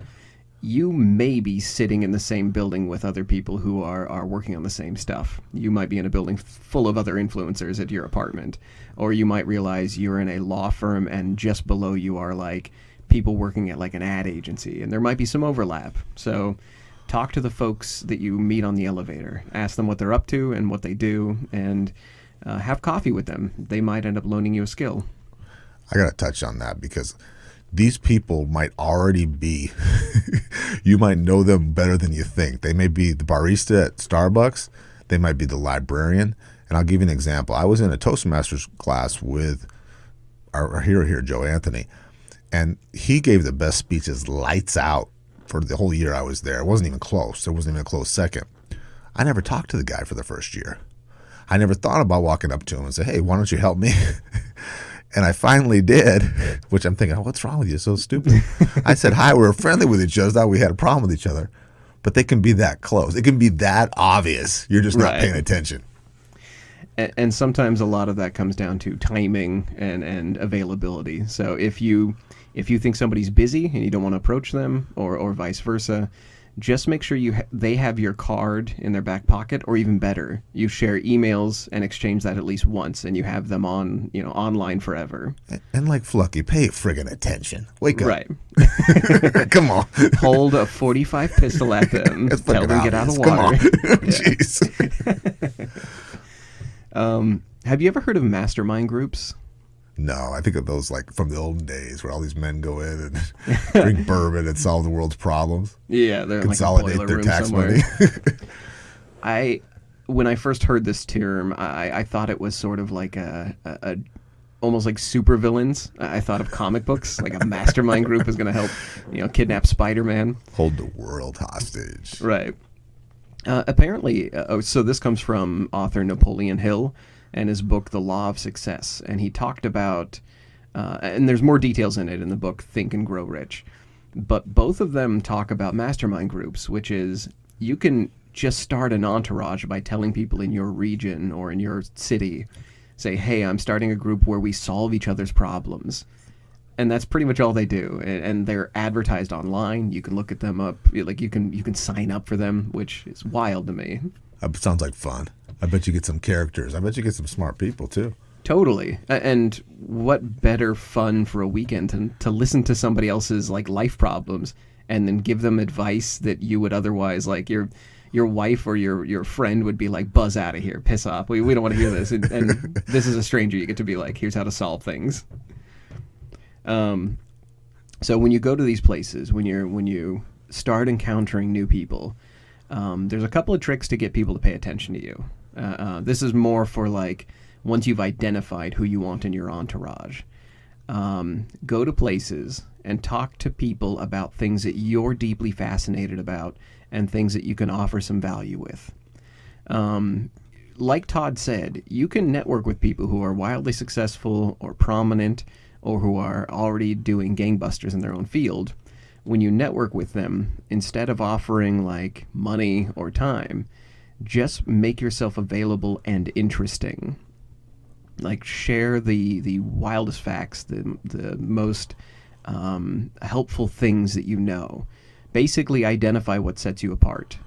You may be sitting in the same building with other people who are working on the same stuff. You might be in a building full of other influencers at your apartment. Or you might realize you're in a law firm and just below you are like people working at like an ad agency. And there might be some overlap. So talk to the folks that you meet on the elevator. Ask them what they're up to and what they do, and have coffee with them. They might end up loaning you a skill. I got to touch on that because these people might already be, you might know them better than you think. They may be the barista at Starbucks. They might be the librarian. And I'll give you an example. I was in a Toastmasters class with our hero here, Joe Anthony, and he gave the best speeches lights out for the whole year I was there. It wasn't even close. There wasn't even a close second. I never talked to the guy for the first year. I never thought about walking up to him and say, hey, why don't you help me? And I finally did, which I'm thinking, oh, what's wrong with you? So stupid. I said, hi, we were friendly with each other. Thought we had a problem with each other. But they can be that close. It can be that obvious. You're just not paying attention. And sometimes a lot of that comes down to timing and availability. So if you think somebody's busy and you don't want to approach them, or vice versa, just make sure they have your card in their back pocket, or even better, you share emails and exchange that at least once, and you have them online forever. And like Fluckey, pay friggin' attention. Wake up. Right. Come on. Hold a .45 pistol at them. Tell them get out of the water. Come on. Jeez. Have you ever heard of mastermind groups? No, I think of those like from the olden days where all these men go in and drink bourbon and solve the world's problems. Yeah, they're consolidate like a their room tax somewhere. money. When I first heard this term, I thought it was sort of like a almost like supervillains. I thought of comic books, like a mastermind group is going to help, kidnap Spider-Man. Hold the world hostage. Right. Apparently, so this comes from author Napoleon Hill and his book, The Law of Success. And he talked about, and there's more details in it in the book, Think and Grow Rich. But both of them talk about mastermind groups, which is you can just start an entourage by telling people in your region or in your city, say, hey, I'm starting a group where we solve each other's problems. And that's pretty much all they do. And they're advertised online. You can look at them up. Like you can sign up for them, which is wild to me. That sounds like fun. I bet you get some characters. I bet you get some smart people, too. Totally. And what better fun for a weekend to listen to somebody else's life problems and then give them advice that you would otherwise, like your wife or your friend would be like, buzz out of here, piss off. We don't want to hear this. And this is a stranger. You get to be like, here's how to solve things. So when you go to these places, when you start encountering new people, there's a couple of tricks to get people to pay attention to you. This is more for once you've identified who you want in your entourage. Go to places and talk to people about things that you're deeply fascinated about and things that you can offer some value with. Like Todd said, you can network with people who are wildly successful or prominent or who are already doing gangbusters in their own field. When you network with them, instead of offering money or time, just make yourself available and interesting. Share the wildest facts, the most helpful things that you know. Basically identify what sets you apart.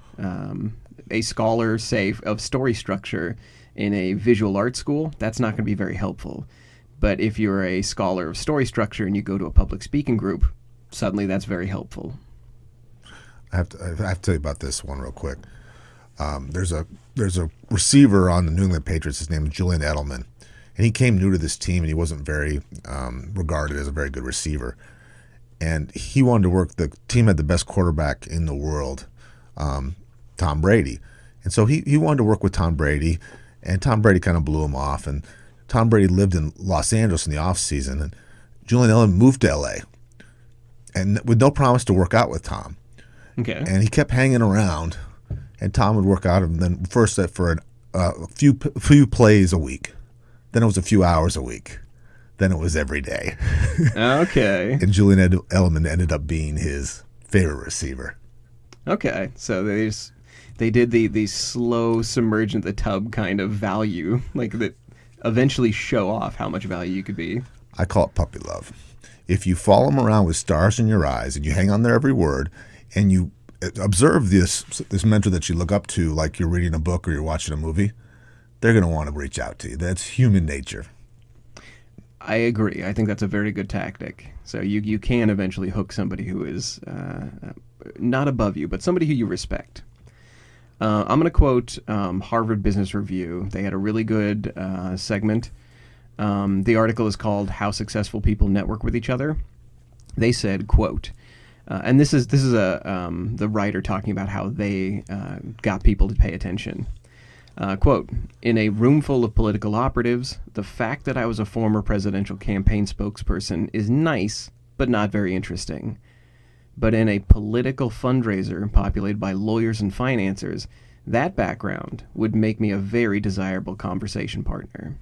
A scholar, say, of story structure in a visual arts school, that's not going to be very helpful. But if you're a scholar of story structure and you go to a public speaking group, suddenly that's very helpful. I have to tell you about this one real quick. There's a receiver on the New England Patriots. His name is Julian Edelman, and he came new to this team, and he wasn't very regarded as a very good receiver. And he wanted to work. The team had the best quarterback in the world, Tom Brady, and so he wanted to work with Tom Brady, and Tom Brady kind of blew him off. And Tom Brady lived in Los Angeles in the off season, and Julian Edelman moved to L.A. and with no promise to work out with Tom. Okay. And he kept hanging around, and Tom would work out, and then first for a few plays a week, then it was a few hours a week, then it was every day. Okay. And Julian Edelman ended up being his favorite receiver. Okay, so they did the slow submerge in the tub kind of value, that eventually show off how much value you could be. I call it puppy love. If you follow them around with stars in your eyes and you hang on their every word and you observe this mentor that you look up to like you're reading a book or you're watching a movie, they're going to want to reach out to you. That's human nature. I agree. I think that's a very good tactic. So you can eventually hook somebody who is not above you, but somebody who you respect. I'm going to quote Harvard Business Review. They had a really good segment. The article is called "How Successful People Network with Each Other." They said, quote, and this is the writer talking about how they got people to pay attention. Quote, "In a room full of political operatives, the fact that I was a former presidential campaign spokesperson is nice, but not very interesting. But in a political fundraiser populated by lawyers and financiers, That background would make me a very desirable conversation partner.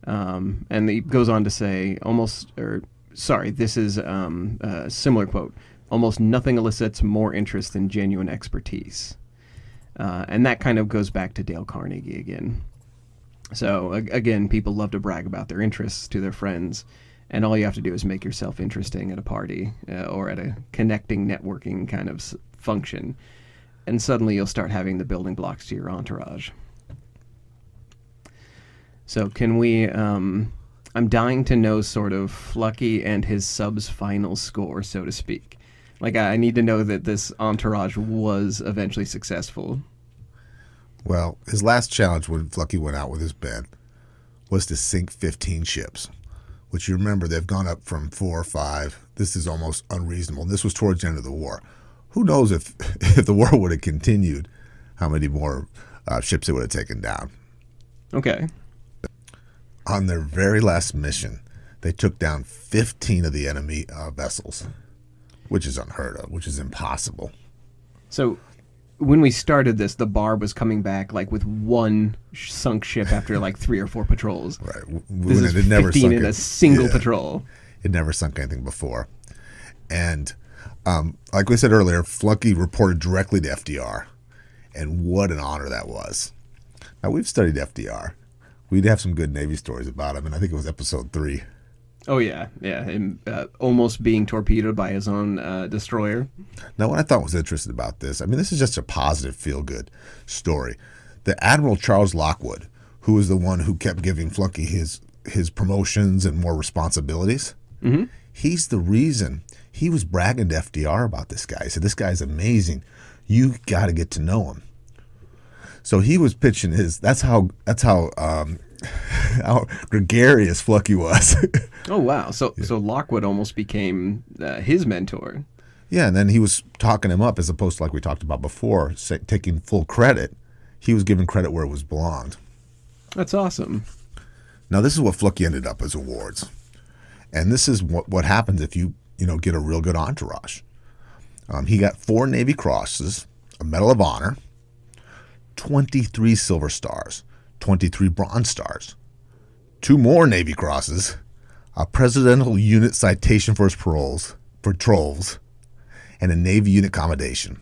And he goes on to say, this is a similar quote. Almost nothing elicits more interest than genuine expertise. And that kind of goes back to Dale Carnegie again. So, again, people love to brag about their interests to their friends, and all you have to do is make yourself interesting at a party or at a connecting, networking kind of function, and suddenly you'll start having the building blocks to your entourage. So can we... I'm dying to know sort of Fluckey and his sub's final score, so to speak. Like, I need to know that this entourage was eventually successful. Well, his last challenge when Fluckey went out with his band was to sink 15 ships, which you remember they've gone up from 4 or 5. This is almost unreasonable. And this was towards the end of the war. Who knows if the war would have continued, how many more ships it would have taken down. Okay. On their very last mission, they took down 15 of the enemy vessels, which is unheard of, which is impossible. So when we started this, the Barb was coming back like with one sunk ship after like 3 or 4 patrols. Right. This is 15 in a single patrol. It never sunk anything before. And like we said earlier, Fluckey reported directly to FDR. And what an honor that was. Now, we've studied FDR. We'd have some good Navy stories about him, and I think it was episode 3. Oh, yeah. Him almost being torpedoed by his own destroyer. Now, what I thought was interesting about this, I mean, this is just a positive, feel-good story. The Admiral Charles Lockwood, who was the one who kept giving Fluckey his promotions and more responsibilities, he's the reason he was bragging to FDR about this guy. He said, this guy's amazing. You got to get to know him. So he was pitching his, that's how how gregarious Fluckey was. Oh, wow. So Lockwood almost became his mentor. Yeah, and then he was talking him up as opposed to, like we talked about before, taking full credit. He was giving credit where it was belonged. That's awesome. Now, this is what Fluckey ended up as awards. And this is what happens if you get a real good entourage. He got 4 Navy Crosses, a Medal of Honor, 23 Silver Stars, 23 Bronze Stars, 2 more Navy Crosses, a Presidential Unit Citation for his patrols, and a Navy Unit Commendation.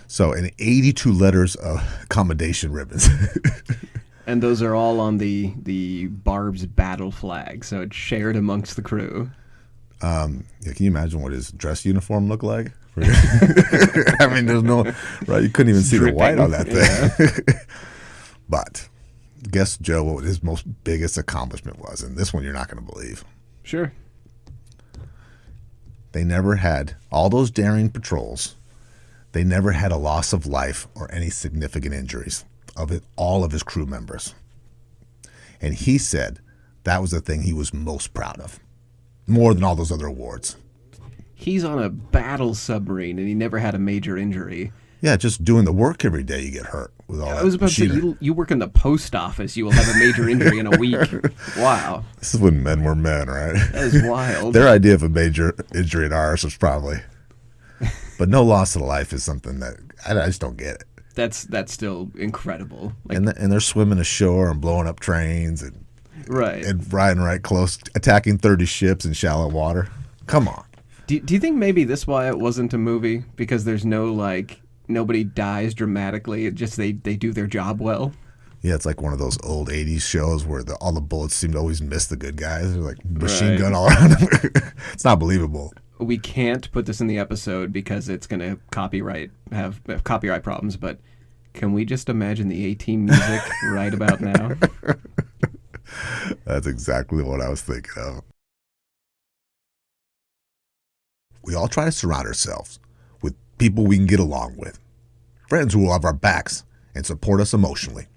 So, and 82 letters of commendation ribbons. And those are all on the Barb's battle flag, so it's shared amongst the crew. Yeah, can you imagine what his dress uniform looked like? I mean, there's no, right? You couldn't even see the white on that thing. Yeah. But guess, Joe, what his most biggest accomplishment was, and this one you're not going to believe. Sure. They never had all those daring patrols. They never had a loss of life or any significant injuries of all of his crew members. And he said that was the thing he was most proud of, more than all those other awards. He's on a battle submarine, and he never had a major injury. Yeah, just doing the work every day, you get hurt with all that. I was about to say, you work in the post office, you will have a major injury in a week. Wow. This is when men were men, right? That is wild. Their idea of a major injury in ours was probably... But no loss of life is something that I just don't get it. That's still incredible. Like, and they're swimming ashore and blowing up trains and right and riding right close, attacking 30 ships in shallow water. Come on. Do you think maybe this why it wasn't a movie? Because there's no, like, nobody dies dramatically. It just they do their job well. Yeah, it's like one of those old 80s shows where all the bullets seem to always miss the good guys. They're like machine gun all around them. It's not believable. We can't put this in the episode because it's going to have copyright problems, but can we just imagine the A-Team music right about now? That's exactly what I was thinking of. We all try to surround ourselves with people we can get along with, friends who will have our backs and support us emotionally.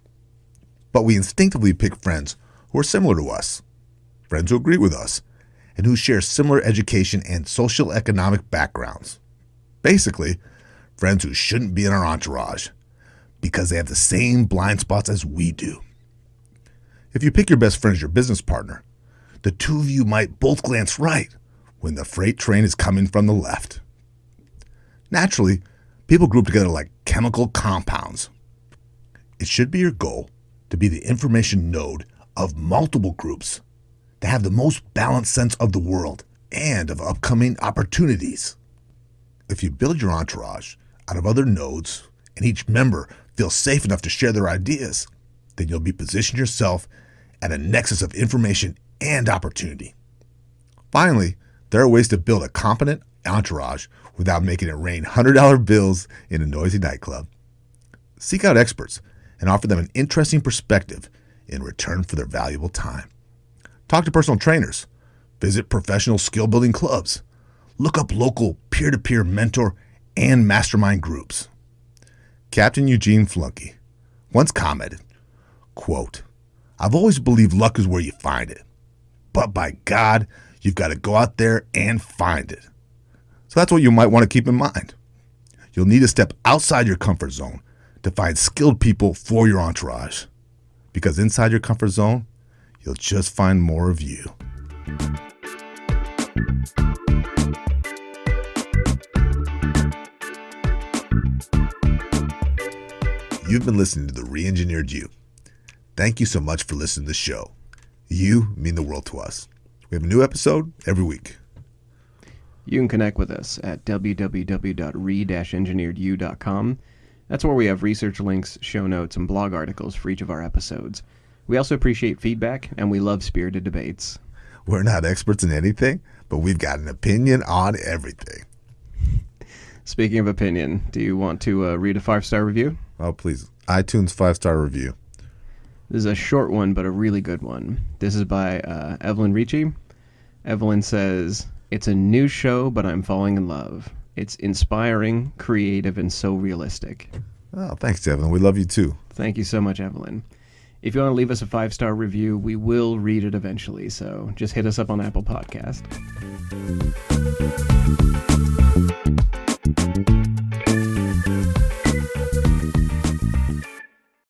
But we instinctively pick friends who are similar to us, friends who agree with us, and who share similar education and social economic backgrounds. Basically, friends who shouldn't be in our entourage because they have the same blind spots as we do. If you pick your best friend as your business partner, the two of you might both glance right when the freight train is coming from the left. Naturally, People group together like chemical compounds. It should be your goal to be the information node of multiple groups, to have the most balanced sense of the world and of upcoming opportunities. If you build your entourage out of other nodes and each member feels safe enough to share their ideas, then you'll be positioning yourself at a nexus of information and opportunity. Finally, there are ways to build a competent entourage without making it rain $100 bills in a noisy nightclub. Seek out experts and offer them an interesting perspective in return for their valuable time. Talk to personal trainers. Visit professional skill-building clubs. Look up local peer-to-peer mentor and mastermind groups. Captain Eugene Fluckey once commented, quote, "I've always believed luck is where you find it. But by God, you've got to go out there and find it." So that's what you might want to keep in mind. You'll need to step outside your comfort zone to find skilled people for your entourage. Because inside your comfort zone, you'll just find more of you. You've been listening to The Re-Engineered You. Thank you so much for listening to the show. You mean the world to us. We have a new episode every week. You can connect with us at www.re-engineeredyou.com. That's where we have research links, show notes, and blog articles for each of our episodes. We also appreciate feedback, and we love spirited debates. We're not experts in anything, but we've got an opinion on everything. Speaking of opinion, do you want to read a 5-star review? Oh, please. iTunes 5-star review. This is a short one, but a really good one. This is by Evelyn Ricci. Evelyn says, "It's a new show, but I'm falling in love. It's inspiring, creative, and so realistic." Oh, thanks, Evelyn. We love you too. Thank you so much, Evelyn. If you want to leave us a 5-star review, we will read it eventually, so just hit us up on Apple Podcast.